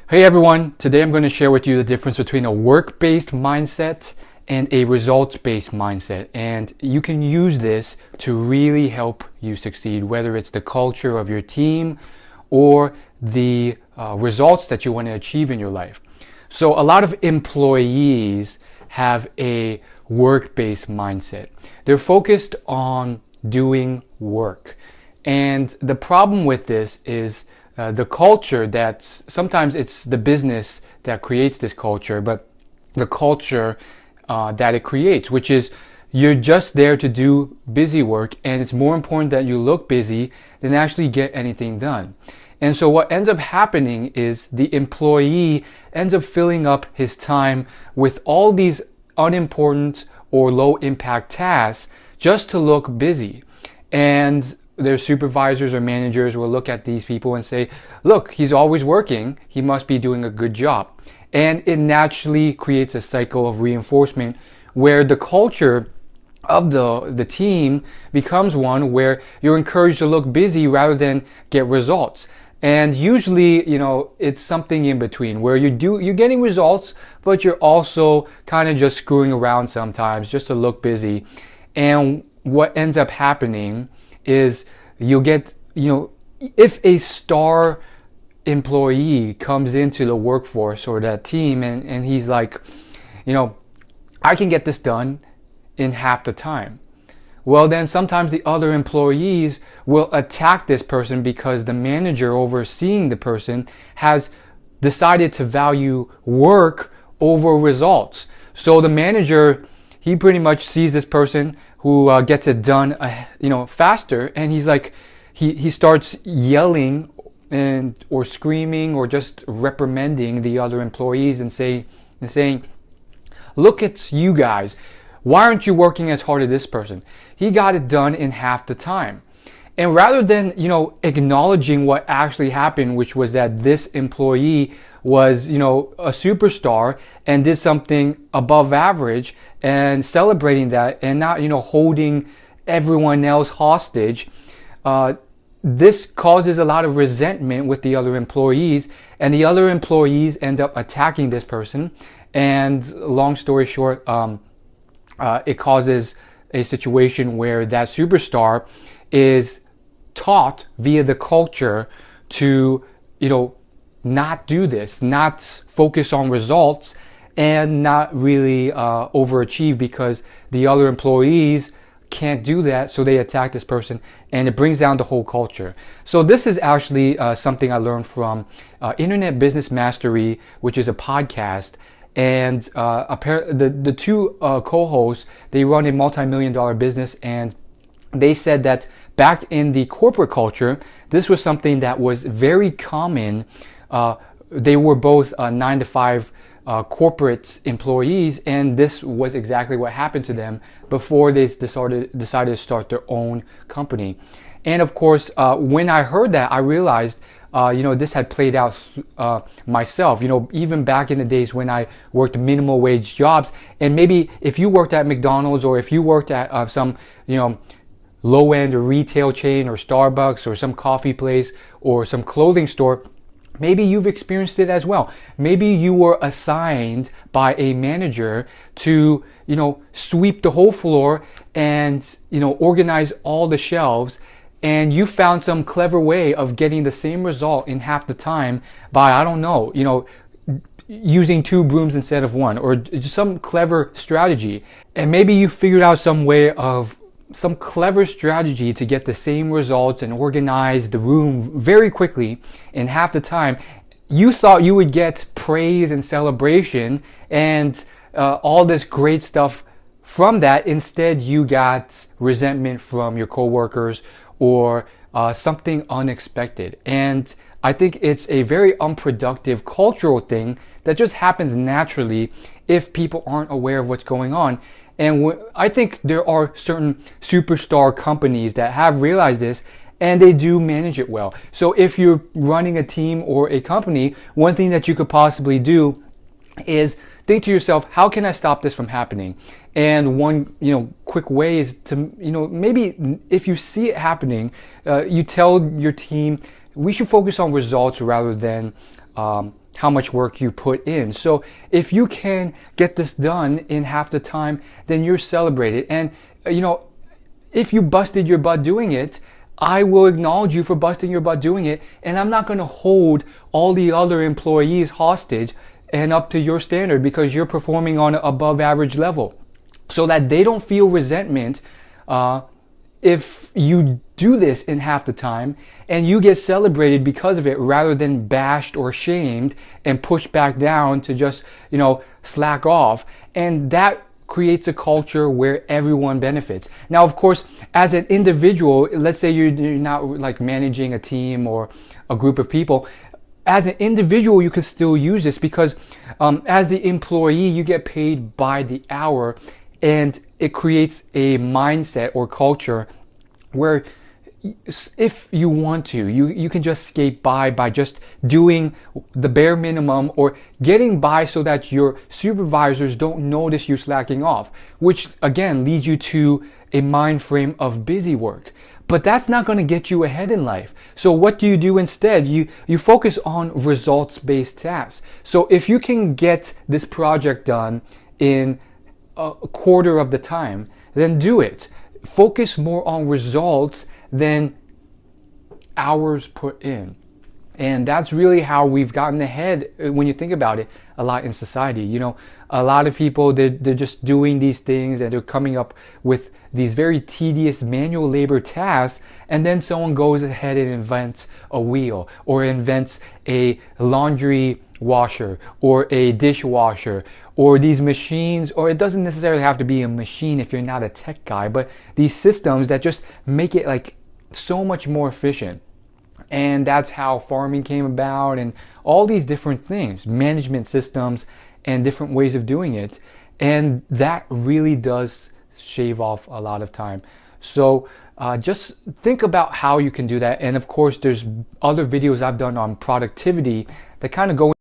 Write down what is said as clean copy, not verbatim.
Hey everyone, today I'm going to share with you the difference between a work-based mindset and a results-based mindset. And you can use this to really help you succeed, whether it's the culture of your team or the results that you want to achieve in your life. So a lot of employees have a work-based mindset. They're focused on doing work. And the problem with this is the culture that's sometimes it's the business that creates this culture, but the culture that it creates, which is you're just there to do busy work, and it's more important that you look busy than actually get anything done. And so what ends up happening is the employee ends up filling up his time with all these unimportant or low impact tasks just to look busy. And their supervisors or managers will look at these people and say, look, he's always working, he must be doing a good job. And it naturally creates a cycle of reinforcement where the culture of the team becomes one where you're encouraged to look busy rather than get results. And usually, it's something in between where you're getting results, but you're also kind of just screwing around sometimes just to look busy. And what ends up happening is you'll get, if a star employee comes into the workforce or that team and he's like, I can get this done in half the time. Well, then sometimes the other employees will attack this person because the manager overseeing the person has decided to value work over results. So the manager, he pretty much sees this person who gets it done, faster, and he's like, he starts yelling or screaming or just reprimanding the other employees and saying, look at you guys, why aren't you working as hard as this person? He got it done in half the time. And rather than acknowledging what actually happened, which was that this employee was a superstar and did something above average, and celebrating that and not holding everyone else hostage, this causes a lot of resentment with the other employees, and the other employees end up attacking this person. And long story short, it causes a situation where that superstar is taught via the culture to not do this, not focus on results, and not really overachieve because the other employees can't do that, so they attack this person, and it brings down the whole culture. So this is actually something I learned from Internet Business Mastery, which is a podcast. And the two co-hosts, they run a multi-million-dollar business, and they said that back in the corporate culture, this was something that was very common. They were both 9-to-5 corporate employees, and this was exactly what happened to them before they decided to start their own company. And of course, when I heard that, I realized this had played out myself, even back in the days when I worked minimum wage jobs. And maybe if you worked at McDonald's, or if you worked at some, low-end or retail chain, or Starbucks, or some coffee place, or some clothing store, maybe you've experienced it as well. Maybe you were assigned by a manager to, sweep the whole floor and, organize all the shelves. And you found some clever way of getting the same result in half the time by, I don't know, using 2 brooms instead of 1, or just some clever strategy. And maybe you figured out some clever strategy to get the same results and organize the room very quickly in half the time. You thought you would get praise and celebration and all this great stuff from that. Instead, you got resentment from your coworkers or something unexpected. And I think it's a very unproductive cultural thing that just happens naturally if people aren't aware of what's going on. And I think there are certain superstar companies that have realized this, and they do manage it well. So if you're running a team or a company, one thing that you could possibly do is think to yourself, how can I stop this from happening? And one quick way is to maybe if you see it happening, you tell your team we should focus on results rather than how much work you put in. So if you can get this done in half the time, then you're celebrated. And if you busted your butt doing it, I will acknowledge you for busting your butt doing it, and I'm not going to hold all the other employees hostage and up to your standard because you're performing on an above average level, so that they don't feel resentment if you do this in half the time and you get celebrated because of it, rather than bashed or shamed and pushed back down to just slack off. And that creates a culture where everyone benefits. Now, of course, as an individual, let's say you're not like managing a team or a group of people. As an individual, you can still use this because as the employee, you get paid by the hour, and it creates a mindset or culture where if you want to, you can just skate by just doing the bare minimum or getting by so that your supervisors don't notice you slacking off, which again leads you to a mind frame of busy work. But that's not going to get you ahead in life. So what do you do instead? You focus on results-based tasks. So if you can get this project done in a quarter of the time, then do it. Focus more on results than hours put in. And that's really how we've gotten ahead, when you think about it, a lot in society. A lot of people, they're just doing these things and they're coming up with these very tedious manual labor tasks, and then someone goes ahead and invents a wheel or invents a laundry washer or a dishwasher or these machines, or it doesn't necessarily have to be a machine if you're not a tech guy, but these systems that just make it like so much more efficient. And that's how farming came about, and all these different things, management systems and different ways of doing it. And that really does shave off a lot of time. So just think about how you can do that. And of course, there's other videos I've done on productivity that kind of go